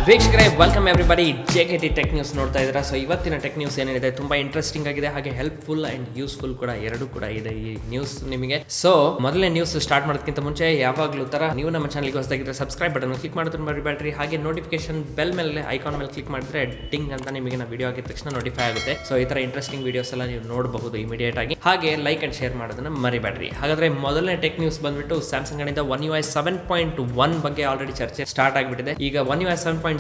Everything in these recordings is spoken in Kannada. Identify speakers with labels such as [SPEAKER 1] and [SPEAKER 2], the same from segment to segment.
[SPEAKER 1] ವೀಕ್ಷಕರೇ welcome everybody JKT tech news ನೋಡ್ತಾ ಇದ್ದೀರಾ. ಸೊ ಇವತ್ತಿನ ಟೆಕ್ ನ್ಯೂಸ್ ಏನಿದೆ ತುಂಬಾ ಇಂಟ್ರೆಸ್ಟಿಂಗ್ ಆಗಿದೆ, ಹಾಗೆ ಹೆಲ್ಪ್ಫುಲ್ ಅಂಡ್ ಯೂಸ್ಫುಲ್ ಕೂಡ ಎರಡೂ ಕೂಡ ಇದೆ ಈ ನ್ಯೂಸ್ ನಿಮಗೆ. ಸೊ ಮೊದಲನೇ ನ್ಯೂಸ್ ಸ್ಟಾರ್ಟ್ ಮಾಡೋದಕ್ಕಿಂತ ಮುಂಚೆ ಯಾವಾಗಲೂ ತರ ನೀವು ನಮ್ಮ ಚಾನಲ್ಗೆ ಹೊಸದಾಗಿದ್ರೆ ಸಬ್ಸ್ಕ್ರೈಬ್ ಬಟನ್ ಕ್ಲಿಕ್ ಮಾಡೋದನ್ನ ಮರಿಬೇಡ್ರಿ. ಹಾಗೆ ನೋಟಿಫಿಕೇಶನ್ ಬೆಲ್ ಮೇಲೆ ಐಕಾನ್ ಮೇಲೆ ಕ್ಲಿಕ್ ಮಾಡಿದ್ರೆ ಟಿಂಗ್ ಅಂತ ನಿಮಗೆ ನಾವು ವಿಡಿಯೋ ಆಗಿದ ತಕ್ಷಣ ನೋಟಿಫೈ ಆಗುತ್ತೆ. ಸೊ ಈ ತರ ಇಂಟ್ರೆಸ್ಟಿಂಗ್ ವಿಡಿಯೋಸ್ ಎಲ್ಲ ನೀವು ನೋಡಬಹುದು ಇಮಿಡಿಯೇಟ್ ಆಗಿ. ಹಾಗೆ ಲೈಕ್ ಅಂಡ್ ಶೇರ್ ಮಾಡೋದನ್ನ ಮರಿಬೇಡ್ರಿ. ಹಾಗಾದ್ರೆ ಮೊದಲನೇ ಟೆಕ್ ನ್ಯೂಸ್ ಬಂದ್ಬಿಟ್ಟು ಸ್ಯಾಮ್ಸಂಗ್ ಗಳಿಂದ One UI 7.1 ಬಗ್ಗೆ ಆಲ್ರೆಡಿ ಚರ್ಚೆ ಸ್ಟಾರ್ಟ್ ಆಗಿಬಿಟ್ಟಿದೆ. ಈಗ One UI 7.0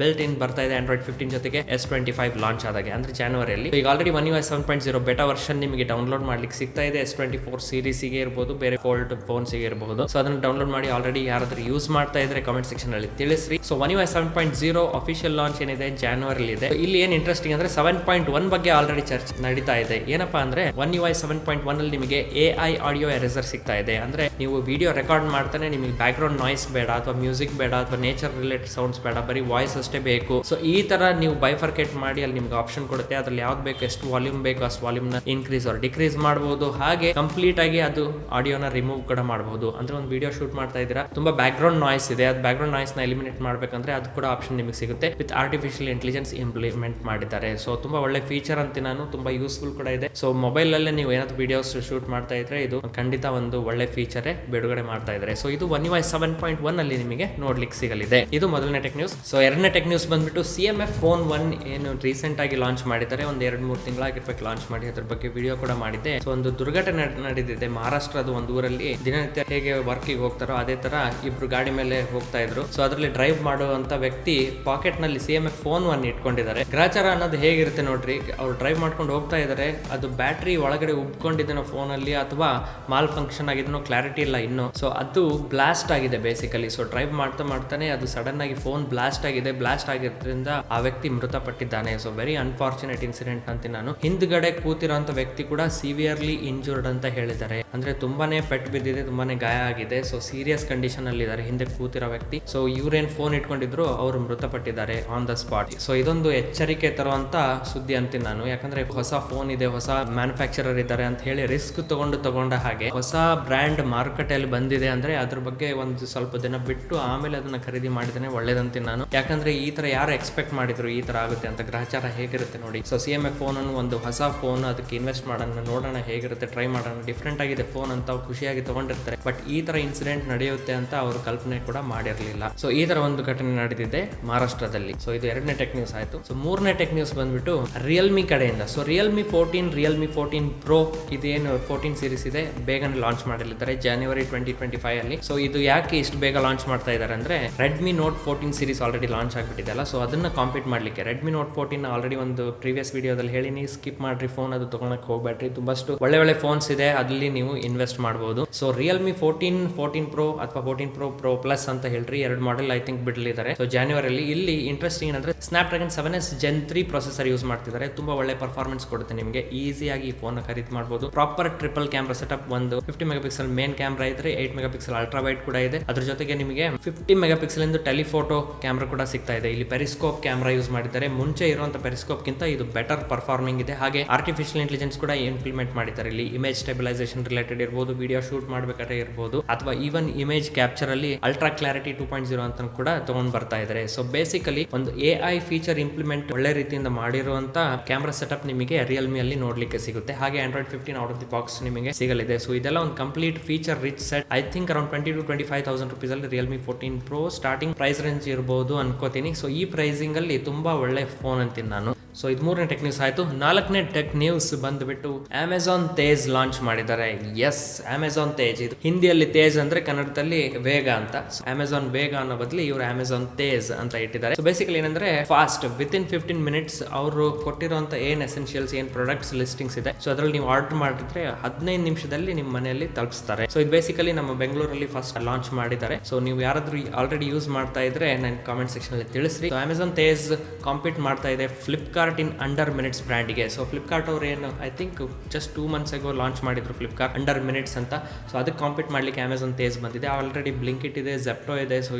[SPEAKER 1] ಬಿಲ್ಟ್ ಇನ್ ಬರ್ತಾ ಇದೆ Android 15 ಜೊತೆಗೆ S25 ಲಾಂಚ್ ಆದಾಗೆ ಅಂದ್ರೆ ಜನವರಿಯಲ್ಲಿ. ಈಗ already One UI 7.0 beta version ನಿಮಗೆ ಡೌನ್ಲೋಡ್ ಮಾಡ್ಲಿಕ್ಕೆ ಸಿಗ್ತಾ ಇದೆ. S24 ಸೀರೀಸ್ ಗೆ ಇರಬಹುದು, ಬೇರೆ ಫೋಲ್ಡ್ ಫೋನ್ಸ್ ಗೆ ಇರಬಹುದು. ಸೊ ಅದನ್ನ ಡೌನ್ಲೋಡ್ ಮಾಡಿ ಆಲ್ರೆಡಿ ಯಾರಾದ್ರೂ ಯೂಸ್ ಮಾಡ್ತಾ ಇದ್ರೆ ಕಾಮೆಂಟ್ ಸೆಕ್ಷನ್ ಅಲ್ಲಿ ತಿಳಿಸ್ರಿ. So One UI 7.0 official launch ಏನಿದೆ ಜನವರಿ ಇದೆ. ಇಲ್ಲಿ ಏನ್ ಇಂಟ್ರೆಸ್ಟಿಂಗ್ ಅಂದ್ರೆ 7.1 ಬಗ್ಗೆ ಆಲ್ರೆಡಿ ಚರ್ಚೆ ನಡೀತಾ ಇದೆ. ಏನಪ್ಪಾ ಅಂದ್ರೆ One UI 7.1 ಅಲ್ಲಿ ನಿಮಗೆ AI ಆಡಿಯೋ ಎರೇಸರ್ ಸಿಗ್ತಾ ಇದೆ. ಅಂದ್ರೆ ನೀವು ವಿಡಿಯೋ ರೆಕಾರ್ಡ್ ಮಾಡ್ತಾನೆ ನಿಮಗೆ ಬ್ಯಾಕ್ ಗ್ರೌಂಡ್ ನಾಯ್ಸ್ ಬೇಡ, ಅಥವಾ ಮ್ಯೂಸಿಕ್ ಬೇಡ, ಅಥವಾ ನೇಚರ್ ರಿಲೇಟೆಡ್ ಸೌಂಡ್ಸ್ ಬೇಡ, ಬರೀ ವಾಯ್ಸ್ ಅಷ್ಟೇ ಬೇಕು. ಸೊ ಈ ತರ ನೀವು ಬೈಫರ್ಕೇಟ್ ಮಾಡಿ ಅಲ್ಲಿ ನಿಮ್ಗೆ ಆಪ್ಷನ್ ಕೊಡುತ್ತೆ. ಅದ್ರಲ್ಲಿ ಯಾವ್ದು ಬೇಕು, ಎಷ್ಟು ವಾಲ್ಯೂಮ್ ಬೇಕು ಅಷ್ಟು ವಾಲ್ಯೂಮ್ ನ ಇನ್ಕ್ರೀಸ್ ಆರ್ ಡಿಕ್ರೀಸ್ ಮಾಡಬಹುದು. ಹಾಗೆ ಕಂಪ್ಲೀಟ್ ಆಗಿ ಅದು ಆಡಿಯೋನ ರಿಮೂವ್ ಕೂಡ ಮಾಡಬಹುದು. ಅಂದ್ರೆ ಒಂದು ವಿಡಿಯೋ ಶೂಟ್ ಮಾಡ್ತಾ ಇದ್ದೀರಾ, ತುಂಬಾ ಬ್ಯಾಕ್ ಗ್ರೌಂಡ್ ನಾಯ್ಸ್ ಇದೆ, ಅದು ಬ್ಯಾಕ್ ಗ್ರೌಂಡ್ ನಾಯ್ಸ್ ನ ಎಲಿಮಿನೇಟ್ ಮಾಡ್ಬೇಕಂದ್ರೆ ಅದು ಕೂಡ ಆಪ್ಷನ್ ನಿಮಗೆ ಸಿಗುತ್ತೆ. ವಿತ್ ಆರ್ಟಿಫಿಷಿಯಲ್ ಇಂಟೆಲಿಜೆನ್ಸ್ ಇಂಪ್ಲಿಮೆಂಟ್ ಮಾಡಿದ್ದಾರೆ. ಸೊ ತುಂಬಾ ಒಳ್ಳೆ ಫೀಚರ್ ಅಂತ ನಾನು, ತುಂಬಾ ಯೂಸ್ಫುಲ್ ಕೂಡ ಇದೆ. ಸೊ ಮೊಬೈಲ್ ಅಲ್ಲೇ ನೀವು ಏನಾದ್ರು ವಿಡಿಯೋಸ್ ಶೂಟ್ ಮಾಡ್ತಾ ಇದ್ರೆ ಇದು ಖಂಡಿತ ಒಂದು ಒಳ್ಳೆ ಫೀಚರ್ ಬಿಡುಗಡೆ ಮಾಡ್ತಾ ಇದ್ದಾರೆ. ಸೊ ಇದು One UI 7.1 ಅಲ್ಲಿ ನಿಮಗೆ ನೋಡ್ಲಿಕ್ಕೆ ಸಿಗಲಿದೆ. ಇದು ಮೊದಲನೇ ಟೆಕ್ ನ್ಯೂಸ್. ಸೊ ಎರಡನೇ ಟೆಕ್ ನ್ಯೂಸ್ ಬಂದ್ಬಿಟ್ಟು CMF ಫೋನ್ 1 ಏನು ರೀಸೆಂಟ್ ಆಗಿ ಲಾಂಚ್ ಮಾಡಿದ್ದಾರೆ. ಒಂದು 2-3 ತಿಂಗಳಾಗಿರ್ಬೇಕು ಲಾಂಚ್ ಮಾಡಿ. ಅದ್ರ ಬಗ್ಗೆ ವಿಡಿಯೋ ಕೂಡ ಮಾಡಿದ್ದೆ. ಸೊ ಒಂದು ದುರ್ಘಟನೆ ನಡೆದಿದೆ ಮಹಾರಾಷ್ಟ್ರದ ಒಂದು ಊರಲ್ಲಿ. ದಿನನಿತ್ಯ ಹೇಗೆ ವರ್ಕಿಗೆ ಹೋಗ್ತಾರೋ ಅದೇ ತರ ಇಬ್ರು ಗಾಡಿ ಮೇಲೆ ಹೋಗ್ತಾ ಇದ್ರು. ಸೊ ಅದರಲ್ಲಿ ಡ್ರೈವ್ ಮಾಡುವಂತ ವ್ಯಕ್ತಿ ಪಾಕೆಟ್ ನಲ್ಲಿ CMF ಫೋನ್ 1 ಇಟ್ಕೊಂಡಿದ್ದಾರೆ. ಗ್ರಾಚಾರ ಅನ್ನೋದು ಹೇಗಿರುತ್ತೆ ನೋಡ್ರಿ, ಅವ್ರು ಡ್ರೈವ್ ಮಾಡ್ಕೊಂಡು ಹೋಗ್ತಾ ಇದಾರೆ, ಅದು ಬ್ಯಾಟ್ರಿ ಒಳಗಡೆ ಉಬ್ಕೊಂಡಿದ್ದೇನೋ ಫೋನ್ ಅಲ್ಲಿ, ಅಥವಾ ಮಾಲ್ ಫಂಕ್ಷನ್ ಆಗಿದನೋ ಕ್ಲಾರಿಟಿ ಇಲ್ಲ ಇನ್ನು. ಸೊ ಅದು ಬ್ಲಾಸ್ಟ್ ಆಗಿದೆ ಬೇಸಿಕಲಿ. ಸೊ ಡ್ರೈವ್ ಮಾಡ್ತಾನೆ ಅದು ಸಡನ್ ಆಗಿ ಫೋನ್ ಬ್ಲಾಸ್ಟ್ ಆಗಿದೆ. ಬ್ಲಾಸ್ಟ್ ಆಗಿರೋದ್ರಿಂದ ಆ ವ್ಯಕ್ತಿ ಮೃತಪಟ್ಟಿದ್ದಾನೆ. ಸೊ ವೆರಿ ಅನ್ಫಾರ್ಚುನೇಟ್ ಇನ್ಸಿಡೆಂಟ್ ಅಂತ ನಾನು. ಹಿಂದ್ಗಡೆ ಕೂತಿರೋಂತ ವ್ಯಕ್ತಿ ಕೂಡ ಸಿವಿಯರ್ಲಿ ಇಂಜೂರ್ಡ್ ಅಂತ ಹೇಳಿದ್ದಾರೆ. ಅಂದ್ರೆ ತುಂಬಾನೇ ಪೆಟ್ಟು ಬಿದ್ದಿದೆ, ತುಂಬಾನೇ ಗಾಯ ಆಗಿದೆ. ಸೊ ಸೀರಿಯಸ್ ಕಂಡೀಷನ್ ಅಲ್ಲಿ ಇದ್ದಾರೆ ಹಿಂದೆ ಕೂತಿರೋ ವ್ಯಕ್ತಿ. ಸೊ ಇವ್ರೇನ್ ಫೋನ್ ಇಟ್ಕೊಂಡಿದ್ರು ಅವರು ಮೃತಪಟ್ಟಿದ್ದಾರೆ ಆನ್ ದ ಸ್ಪಾಟ್. ಸೊ ಇದೊಂದು ಎಚ್ಚರಿಕೆ ತರುವಂತ ಸುದ್ದಿ ಅಂತೀನಿ ನಾನು. ಯಾಕಂದ್ರೆ ಹೊಸ ಫೋನ್ ಇದೆ, ಹೊಸ ಮ್ಯಾನುಫ್ಯಾಕ್ಚರರ್ ಇದ್ದಾರೆ ಅಂತ ಹೇಳಿ ರಿಸ್ಕ್ ತಗೊಂಡ ಹಾಗೆ ಹೊಸ ಬ್ರ್ಯಾಂಡ್ ಮಾರುಕಟ್ಟೆಯಲ್ಲಿ ಬಂದಿದೆ ಅಂದ್ರೆ ಅದ್ರ ಬಗ್ಗೆ ಒಂದು ಸ್ವಲ್ಪ ದಿನ ಬಿಟ್ಟು ಆಮೇಲೆ ಅದನ್ನ ಖರೀದಿ ಮಾಡಿದ್ರೆ ಒಳ್ಳೇದಂತೀನಿ ನಾನು. ಯಾಕಂದ್ರೆ ಈ ತರ ಯಾರು ಎಕ್ಸ್ಪೆಕ್ಟ್ ಮಾಡಿದ್ರು ಈ ತರ ಆಗುತ್ತೆ ಅಂತ. ಗ್ರಹಚಾರ ಹೇಗಿರುತ್ತೆ ನೋಡಿ. ಸೊ CMF ಫೋನ್ ಅನ್ನು ಒಂದು ಹೊಸ ಫೋನ್, ಅದಕ್ಕೆ ಇನ್ವೆಸ್ಟ್ ಮಾಡೋಣ, ನೋಡೋಣ ಹೇಗಿರುತ್ತೆ, ಟ್ರೈ ಮಾಡೋಣ, ಡಿಫ್ರೆಂಟ್ ಆಗಿದೆ ಫೋನ್ ಅಂತ ಖುಷಿಯಾಗಿ ತಗೊಂಡಿರ್ತಾರೆ. ಬಟ್ ಈ ತರ ಇನ್ಸಿಡೆಂಟ್ ನಡೆಯುತ್ತೆ ಅಂತ ಅವರು ಕಲ್ಪನೆ ಕೂಡ ಮಾಡಿರಲಿಲ್ಲ. ಸೊ ಈ ತರ ಒಂದು ಘಟನೆ ನಡೆದಿದೆ ಮಹಾರಾಷ್ಟ್ರದಲ್ಲಿ. ಸೊ ಇದು ಎರಡನೇ ಟೆಕ್ ನ್ಯೂಸ್ ಆಯ್ತು. ಸೊ ಮೂರನೇ ಟೆಕ್ ನ್ಯೂಸ್ ಬಂದ್ಬಿಟ್ಟು ರಿಯಲ್ಮಿ ಕಡೆಯಿಂದ. ಸೊ ರಿಯಲ್ಮಿ 14 Pro ಇದೇನು 14 ಸೀರೀಸ್ ಇದೆ ಬೇಗನೆ ಲಾಂಚ್ ಮಾಡಲಿದ್ದಾರೆ ಜನವರಿ 2025 ಅಲ್ಲಿ. ಸೊ ಇದು ಯಾಕೆ ಇಷ್ಟು ಬೇಗ ಲಾಂಚ್ ಮಾಡ್ತಾ ಇದ್ದಾರೆ ಅಂದ್ರೆ Redmi Note 14 series already launch ಆಗಿಬಿಟ್ಟಿದೆ ಅಲ್ಲ. ಸೊ ಅದನ್ನ ಕಾಂಪೀಟ್ ಮಾಡ್ಲಿಕ್ಕೆ Redmi Note 14 ಆಲ್ರೆಡಿ ಒಂದು ಪ್ರೀವಿಯಸ್ ವಿಡಿಯೋದಲ್ಲಿ ಹೇಳಿನಿ, ಸ್ಕಿಪ್ ಮಾಡ್ರಿ, ಫೋನ್ ಅದು ತಗೊಳಕ್ ಹೋಗ್ಬೇಡ್ರಿ, ತುಂಬಷ್ಟು ಒಳ್ಳೆ ಫೋನ್ಸ್ ಇದೆ, ಅಲ್ಲಿ ನೀವು ಇನ್ವೆಸ್ಟ್ ಮಾಡಬಹುದು. ಸೊ ರಿಯಲ್ಮಿ 14 Pro ಅಥವಾ 14 Pro Plus ಅಂತ ಹೇಳ್ರಿ, ಎರಡು ಮಾಡೆಲ್ ಐ ಥಿಂಕ್ ಬಿಡಲಿದ್ದಾರೆ. ಸೊ ಜನವರಿಯಲ್ಲಿ. ಇಲ್ಲಿ ಇಂಟ್ರೆಸ್ಟಿಂಗ್ ಅಂದ್ರೆ Snapdragon 7S Gen 3 processor use ಮಾಡ್ತಿದ್ದಾರೆ. ತುಂಬಾ ಒಳ್ಳೆ ಪರ್ಫಾರ್ಮೆನ್ಸ್ ಕೊಡುತ್ತೆ ನಿಮಗೆ. ಈಸಿಯಾಗಿ ಈ ಫೋನ್ ಖರೀದಿ ಮಾಡಬಹುದು. ಪ್ರಾಪರ್ ಟ್ರಿಪಲ್ ಕ್ಯಾಮ್ರಾ ಸೆಟಪ್, ಒಂದು 50 ಮೆಗಾಪಿಕ್ಸೆಲ್ ಮೇನ್ ಕ್ಯಾಮ್ರಾ ಇದ್ರೆ 8 ಮೆಗಾಪಿಕ್ಸೆಲ್ ಅಲ್ಟ್ರಾ ವೈಡ್ ಕೂಡ ಇದೆ. ಅದ್ರ ಜೊತೆಗೆ ನಿಮಗೆ 50 ಮೆಗಾಪಿಕ್ಸೆಲ್ ಇಂದ ಟೆಲಿಫೋಟೋ ಕ್ಯಾಮ್ರಾ ಕೂಡ ಸಿಗ್ತಾ ಇದೆ. ಇಲ್ಲಿ ಪೆರಿಸ್ಕೋಪ್ ಕ್ಯಾಮ್ರಾ ಯೂಸ್ ಮಾಡಿದ್ದಾರೆ. ಮುಂಚೆ ಇರುವಂತ ಪೆರಿಸ್ಕೋಪ್ ಗಿಂತ ಇದು ಬೆಟರ್ ಪರ್ಫಾರ್ಮಿಂಗ್ ಇದೆ. ಹಾಗೆ ಆರ್ಟಿಫಿಷಿಯಲ್ ಇಂಟೆಲಿಜೆನ್ಸ್ ಕೂಡ ಇಂಪ್ಲಿಮೆಂಟ್ ಮಾಡಿದ್ದಾರೆ. ಇಲ್ಲಿ ಇಮೇಜ್ ಸ್ಟೆಬಿಲೈಸೇಷನ್ ರಿಲೇಟೆಡ್ ಇರಬಹುದು, ವಿಡಿಯೋ ಶೂಟ್ ಮಾಡಬೇಕಾದ್ರೆ ಇರಬಹುದು, ಅಥವಾ ಈವನ್ ಇಮೇಜ್ ಕ್ಯಾಪ್ಚರ್ ಅಲ್ಲಿ ಅಲ್ಟ್ರಾ ಕ್ಲಾರಿಟಿ 2.0 ಅಂತ ಕೂಡ ತಗೊಂಡ್ ಬರ್ತಾ ಇದ್ದಾರೆ. ಸೊ ಬೇಸಿಕಲಿ ಒಂದು AI ಫೀಚರ್ ಇಂಪ್ಲಿಮೆಂಟ್ ಒಳ್ಳೆ ರೀತಿಯಿಂದ ಮಾಡಿರುವಂತ ಕ್ಯಾಮ್ರಾ ಸೆಟಪ್ ನಿಮಗೆ ರಿಯಲ್ಮಿ ಅಲ್ಲಿ ನೋಡ್ಲಿಕ್ಕೆ ಸಿಗುತ್ತೆ. ಹಾಗೆ Android 15 out of the box ನಿಮಗೆ ಸಿಗಲಿದೆ. ಸೊ ಇದೆಲ್ಲ ಒಂದು complete feature rich set. I think around 20,000 to 25,000 rupees ಅಲ್ಲಿ Realme 14 Pro starting price range ಇರಬಹುದು ಅನ್ಕೋತೀನಿ. ಸೊ ಈ ಪ್ರೈಸಿಂಗ್ ಅಲ್ಲಿ ತುಂಬಾ ಒಳ್ಳೆ ಫೋನ್ ಅಂತೀನಿ ನಾನು. ಸೊ ಇದು ಮೂರನೇ ಟೆಕ್ ನ್ಯೂಸ್ ಆಯ್ತು. ನಾಲ್ಕನೇ ಟೆಕ್ ನ್ಯೂಸ್ ಬಂದ್ಬಿಟ್ಟು ಅಮೆಜಾನ್ ತೇಜ್ ಲಾಂಚ್ ಮಾಡಿದ್ದಾರೆ. Yes, Amazon Tez. ಇದು ಹಿಂದಿಯಲ್ಲಿ ತೇಜ್ ಅಂದ್ರೆ ಕನ್ನಡದಲ್ಲಿ ವೇಗ ಅಂತ. ಅಮೆಜಾನ್ ವೇಗ ಅನ್ನೋ ಬದಲು ಇವರು ಅಮೆಜಾನ್ ತೇಜ್ ಅಂತ ಇಟ್ಟಿದ್ದಾರೆ. ಸೊ ಬೇಸಿಕಲಿ ಏನಂದ್ರೆ ಫಾಸ್ಟ್, ವಿತಿನ್ 15 minutes ಅವರು ಕೊಟ್ಟಿರುವಂತ ಏನ್ ಎಸೆನ್ಷಿಯಲ್ಸ್, ಏನ್ ಪ್ರಾಡಕ್ಟ್ಸ್ ಲಿಸ್ಟಿಂಗ್ಸ್ ಇದೆ, ಸೊ ಅದ್ರಲ್ಲಿ ನೀವು ಆರ್ಡರ್ ಮಾಡಿದ್ರೆ 15 ನಿಮಿಷದಲ್ಲಿ ನಿಮ್ಮ ಮನೆಯಲ್ಲಿ ತಲುಪಿಸ್ತಾರೆ. ಸೊ ಇದು ಬೇಸಿಕಲಿ ನಮ್ಮ ಬೆಂಗಳೂರಲ್ಲಿ ಫಸ್ಟ್ ಲಾಂಚ್ ಮಾಡಿದ್ದಾರೆ. ಸೊ ನೀವು ಯಾರಾದ್ರೂ ಆಲ್ರೆಡಿ ಯೂಸ್ ಮಾಡ್ತಾ ಇದ್ರೆ ನನ್ನ ಕಾಮೆಂಟ್ ಸೆಕ್ಷನ್ ಅಲ್ಲಿ ತಿಳಿಸ್ರಿ. ಅಮೆಜಾನ್ ತೇಜ್ ಕಾಂಪೀಟ್ ಮಾಡ್ತಾ ಇದೆ Flipkart Flipkart in under minutes ಬ್ರ್ಯಾಂಡ್ಗೆ. ಸೊ ಫ್ಲಿಪ್ಕಾರ್ಟ್ ಅವ್ರು ಏನು I think just 2 months ago launch ಮಾಡಿದ್ರು ಫ್ಲಿಪ್ಕಾರ್ಟ್ ಅಂಡರ್ ಮಿನಿಟ್ಸ್ ಅಂತ. ಸೊ ಅದಕ್ಕೆ ಕಾಂಪೀಟ್ ಮಾಡ್ಲಿಕ್ಕೆ ಅಮೆಝಾನ್ ತೇಜ್ ಬಂದಿದೆ, ಆಲ್ರೆಡಿ ಬ್ಲಿಂಕಿಟ್ ಇದೆ, ಜೆಪ್ಟೋ ಇದೆ. ಸೊ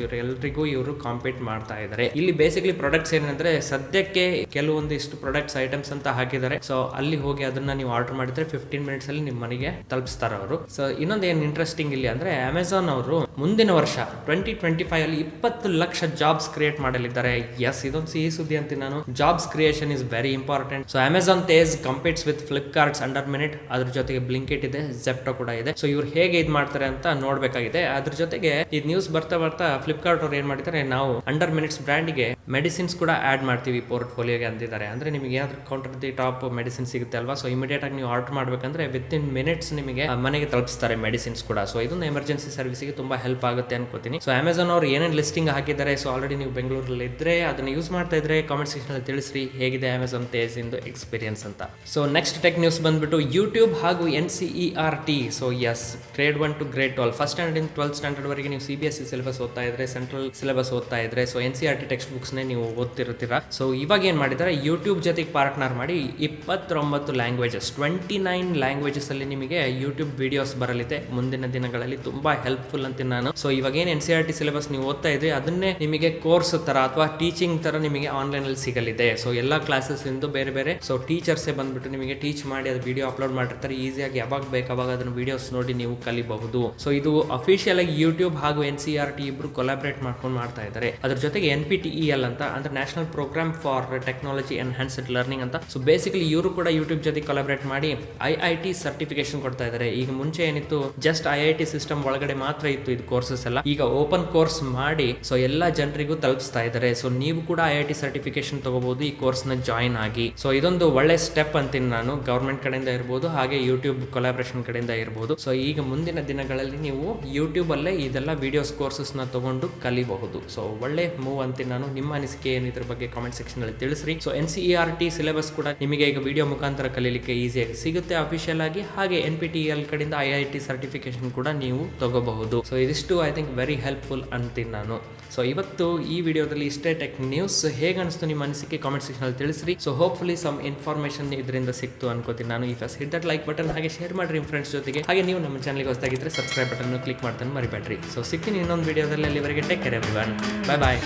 [SPEAKER 1] ಇವರು ಕಾಂಪೀಟ್ ಮಾಡ್ತಾ ಇದ್ದಾರೆ. ಇಲ್ಲಿ ಬೇಸಿಕಲಿ ಪ್ರಾಡಕ್ಟ್ಸ್ ಏನಂದ್ರೆ ಸದ್ಯಕ್ಕೆ ಕೆಲವೊಂದಿಷ್ಟು ಪ್ರಾಡಕ್ಟ್ಸ್ ಐಟಮ್ಸ್ ಅಂತ ಹಾಕಿದ್ದಾರೆ. ಸೊ ಅಲ್ಲಿ ಹೋಗಿ ಅದನ್ನ ನೀವು ಆರ್ಡರ್ ಮಾಡಿದ್ರೆ 15 minutes ಅಲ್ಲಿ ನಿಮ್ಮ ಮನೆಗೆ ತಲುಪಿಸ್ತಾರೆ ಅವರು. ಸೊ ಇನ್ನೊಂದು ಏನು ಇಂಟ್ರೆಸ್ಟಿಂಗ್ ಇಲ್ಲಿ ಅಂದ್ರೆ ಅಮೆಝಾನ್ ಅವರು ಮುಂದಿನ ವರ್ಷ 2025 ಅಲ್ಲಿ 20 ಲಕ್ಷ ಜಾಬ್ಸ್ ಕ್ರಿಯೇಟ್ ಮಾಡಲಿದ್ದಾರೆ. ಎಸ್, ಇದೊಂದು ಸಿಹಿ ಸುದ್ದಿ ಅಂತೀನಿ ನಾನು. Jobs creation is very important. So Amazon Tez competes with Flipkart's under minute, ಅದ್ರ ಜೊತೆಗೆ ಬ್ಲಿಂಕಿಟ್ ಇದೆ, ಜೆಪ್ಟೋ ಕೂಡ ಇದೆ. ಸೊ ಇವ್ರು ಹೇಗೆ ಇದು ಮಾಡ್ತಾರೆ ಅಂತ ನೋಡ್ಬೇಕಾಗಿದೆ. ಅದ್ರ ಜೊತೆಗೆ ಈ ನ್ಯೂಸ್ ಬರ್ತಾ ಫ್ಲಿಪ್ಕಾರ್ಟ್ ಅವ್ರು ಏನ್ ಮಾಡಿದ್ದಾರೆ, ನಾವು ಅಂಡರ್ ಮಿನಿಟ್ಸ್ ಬ್ರ್ಯಾಂಡ್ಗೆ ಮೆಡಿಸಿನ್ಸ್ ಕೂಡ ಆಡ್ ಮಾಡ್ತೀವಿ ಪೋರ್ಟ್ಫೋಲಿಯೋಗೆ ಅಂತಿದ್ದಾರೆ. ಅಂದ್ರೆ ನಿಮಗೆ ಏನಾದ್ರು ಕೌಂಟರ್ ದಿ ಟಾಪ್ ಮೆಡಿಸಿನ್ ಸಿಗುತ್ತೆ ಅಲ್ವಾ, ಸೊ ಇಮಿಡಿಯೇಟ್ ಆಗಿ ನೀವು ಆರ್ಡರ್ ಮಾಡ್ಬೇಕಂದ್ರೆ ವಿತಿನ್ ಮಿನಿಟ್ಸ್ ನಿಮಗೆ ಮನೆಗೆ ತಲುಪಿಸ್ತಾರೆ ಮೆಡಿಸಿನ್ಸ್ ಕೂಡ. ಸೊ ಇದೊಂದು ಎಮರ್ಜೆನ್ಸಿ ಸರ್ವಿಸ್ಗೆ ತುಂಬಾ ಹೆಲ್ಪ್ ಆಗುತ್ತೆ ಅನ್ಕೋತೀನಿ. ಸೊ ಅಮೆಝಾನ್ ಅವ್ರು ಏನೇನು ಲಿಸ್ಟಿಂಗ್ ಹಾಕಿದ್ದಾರೆ, ಸೊ ಆಲ್ರೆಡಿ ನೀವು ಬೆಂಗಳೂರಲ್ಲಿ ಇದ್ರೆ ಅದನ್ನ ಯೂಸ್ ಮಾಡ್ತಾ ಇದ್ರೆ ಕಾಮೆಂಟ್ ಸೆಕ್ಷನ್ ಅಲ್ಲಿ ತಿಳಿಸ್ರಿ ಹೇಗಿದೆ ಅಮೆಝಾನ್ ತೇಜ್ ಇಂದು ಎಕ್ಸ್ಪೀರಿಯನ್ಸ್ ಅಂತ. ಸೊ ನೆಕ್ಸ್ಟ್ ಟೆಕ್ ನ್ಯೂಸ್ ಬಂದ್ಬಿಟ್ಟು ಯೂಟ್ಯೂಬ್ ಹಾಗೂ NCERT. So yes, grade 1 to grade 12 first standard ಇಂದ 12th ಸ್ಟ್ಯಾಂಡರ್ಡ್ ವರೆಗೆ ನೀವು CBSE ಸಿಲೆಬಸ್ ಓದ್ತಾ ಇದ್ರೆ, ಸೆಂಟ್ರಲ್ ಸಿಲೆಬಸ್ ಓದ್ತಾ ಇದ್ರೆ, ಸೊ NCERT ಟೆಕ್ಸ್ಟ್ ಬುಕ್ಸ್ ನೀವು ಓದ್ತಿರ್ತೀರಾ. ಸೊ ಇವಾಗ ಏನ್ ಮಾಡಿದ್ದಾರೆ, ಯೂಟ್ಯೂಬ್ ಜೊತೆಗೆ ಪಾರ್ಟ್ನರ್ ಮಾಡಿ 29 ಲ್ಯಾಂಗ್ವೇಜಸ್ 29 ಲ್ಯಾಂಗ್ವೇಜಸ್ ಅಲ್ಲಿ ನಿಮಗೆ ಯೂಟ್ಯೂಬ್ ವಿಡಿಯೋಸ್ ಬರಲಿದೆ ಮುಂದಿನ ದಿನಗಳಲ್ಲಿ. ತುಂಬಾ ಹೆಲ್ಪ್ಫುಲ್ ಅಂತೀನಿ ನಾನು. ಸೊ ಇವಾಗ ಏನು NCERT ಸಿಲೆಬಸ್ ನೀವು ಓದ್ತಾ ಇದ್ರಿ ಅದನ್ನೇ ನಿಮಗೆ ಕೋರ್ಸ್ ತರ ಅಥವಾ ಟೀಚಿಂಗ್ ತರ ನಿಮಗೆ ಆನ್ಲೈನ್ ಅಲ್ಲಿ ಸಿಗಲಿದೆ. ಸೊ ಎಲ್ಲಾ ಕ್ಲಾಸಸ್ ಇಂದು ಬೇರೆ ಬೇರೆ ಸೊ ಟೀಚರ್ಸೇ ಬಂದ್ಬಿಟ್ಟು ನಿಮಗೆ ಟೀಚ್ ಮಾಡಿ ಅದು ವಿಡಿಯೋ ಅಪ್ಲೋಡ್ ಮಾಡಿರ್ತಾರೆ. ಈಸಿಯಾಗಿ ಯಾವಾಗ ಬೇಕಾವಾಗ ಅದನ್ನು ವಿಡಿಯೋಸ್ ನೋಡಿ ನೀವು ಕಲಿಬಹುದು. ಸೊ ಇದು ಅಫಿಷಿಯಲ್ ಆಗಿ ಯೂಟ್ಯೂಬ್ ಹಾಗೂ NCERT ಇಬ್ರು ಕೊಲಾಬ್ರೇಟ್ ಮಾಡ್ಕೊಂಡು ಮಾಡ್ತಾ ಇದ್ದಾರೆ. ಅದ್ರ ಜೊತೆಗೆ NPTEL ಅಂತ ಅಂದ್ರೆ national programme for technology enhanced learning ಅಂತ. ಸೊ ಬೇಸಿಕಲಿ ಇವರು ಕೂಡ ಯೂಟ್ಯೂಬ್ ಜೊತೆ ಕೊಲಾಬ್ರೇಟ್ ಮಾಡಿ IIT ಸರ್ಟಿಫಿಕೇಶನ್ ಕೊಡ್ತಾ ಇದ್ದಾರೆ. ಈಗ ಮುಂಚೆ ಏನಿತ್ತು ಜಸ್ಟ್ IIT ಸಿಸ್ಟಮ್ ಒಳಗಡೆ ಮಾತ್ರ ಇತ್ತು ಇದು ಕೋರ್ಸಸ್ ಎಲ್ಲ, ಈಗ ಓಪನ್ ಕೋರ್ಸ್ ಮಾಡಿ ಸೊ ಎಲ್ಲಾ ಜನರಿಗೂ ತಲುಪಿಸ್ತಾ ಇದ್ದಾರೆ. ಸೊ ನೀವು ಕೂಡ IIT ಸರ್ಟಿಫಿಕೇಶನ್ ತಗೋಬಹುದು ಈ ಕೋರ್ಸ್ ನ ಜಾಯಿನ್ ಆಗಿ. ಸೊ ಇದೊಂದು ಒಳ್ಳೆ ಸ್ಟೆಪ್ ಅಂತೀನಿ ನಾನು, ಗವರ್ಮೆಂಟ್ ಕಡೆಯಿಂದ ಇರಬಹುದು ಹಾಗೆ ಯೂಟ್ಯೂಬ್ ಕೊಲಾಬ್ರೇಷನ್ ಕಡೆಯಿಂದ ಇರಬಹುದು. ಸೊ ಈಗ ಮುಂದಿನ ದಿನಗಳಲ್ಲಿ ನೀವು ಯೂಟ್ಯೂಬ್ ಅಲ್ಲೇ ಇದೆಲ್ಲ ವಿಡಿಯೋಸ್ ಕೋರ್ಸಸ್ ನ ತಗೊಂಡು ಕಲಿಬಹುದು. ಸೊ ಒಳ್ಳೆ ಮೂವ್ ಅಂತೀನಿ ನಾನು. ನಿಮ್ಮ ಅನಿಸಿಕೆ ಏನು ಇದ್ರ ಬಗ್ಗೆ ಕಾಮೆಂಟ್ ಸೆಕ್ಷನ್ ಅಲ್ಲಿ ತಿಳಿಸ್ರಿ. ಸೊ NCERT ಸಿಲೆಬಸ್ ಕೂಡ ನಿಮಗೆ ಈಗ ವಿಡಿಯೋ ಮುಖಾಂತರ ಕಲೀಲಿಕ್ಕೆ ಈಸಿಯಾಗಿ ಸಿಗುತ್ತೆ ಅಫಿಷಿಯಲ್ ಆಗಿ. ಹಾಗೆ NPTEL ಕಡೆಯಿಂದ IIT ಸರ್ಟಿಫಿಕೇಶನ್ ಕೂಡ ನೀವು ತಗೋಬಹುದು. ಸೊ ಇದಿಷ್ಟು ಐ ಥಿಂಕ್ ವೆರಿ ಹೆಲ್ಪ್ಫುಲ್ ಅಂತೀನಿ ನಾನು. ಸೊ ಇವತ್ತು ಈ ವಿಡಿಯೋದಲ್ಲಿ ಇಷ್ಟೇ ಟೆಕ್ ನ್ಯೂಸ್. ಹೇಗೆ ಅನಿಸ್ತು ನಿಮ್ಮ ಅನಿಸಿಕೆ ಕಾಮೆಂಟ್ ಸೆಕ್ಷನ್ ಅಲ್ಲಿ ತಿಳಿಸ್ರಿ. ಸೊ ಹೋಪ್ಫುಲಿ ಸಮ್ ಇನ್ಫಾರ್ಮೇಷನ್ ಇದರಿಂದ ಸಿಕ್ತು ಅನ್ಕೋತೀನಿ ನಾನು. ಈ first hit that like button, ಹಾಗೆ ಶೇರ್ ಮಾಡ್ರಿ ನಿಮ್ಮ ಫ್ರೆಂಡ್ಸ್ ಜೊತೆಗೆ. ಹಾಗೆ ನೀವು ನಮ್ಮ ಚಾನಲ್ಗೆ ಹೊಸದಾಗಿದ್ರೆ ಸಬ್ಸ್ಕ್ರೈಬ್ ಬಟನ್ ಕ್ಲಿಕ್ ಮಾಡ್ತಾನೆ ಮರಿಬೇಡ್ರಿ. ಸೊ ಸಿಗ್ತೀನಿ ಇನ್ನೊಂದು ವಿಡಿಯೋದಲ್ಲಿ. ಅಲ್ಲಿವರೆಗೆ ಟೇಕ್ ಕೇರ್ ಎವ್ರಿವನ್, ಬೈ ಬಾಯ್.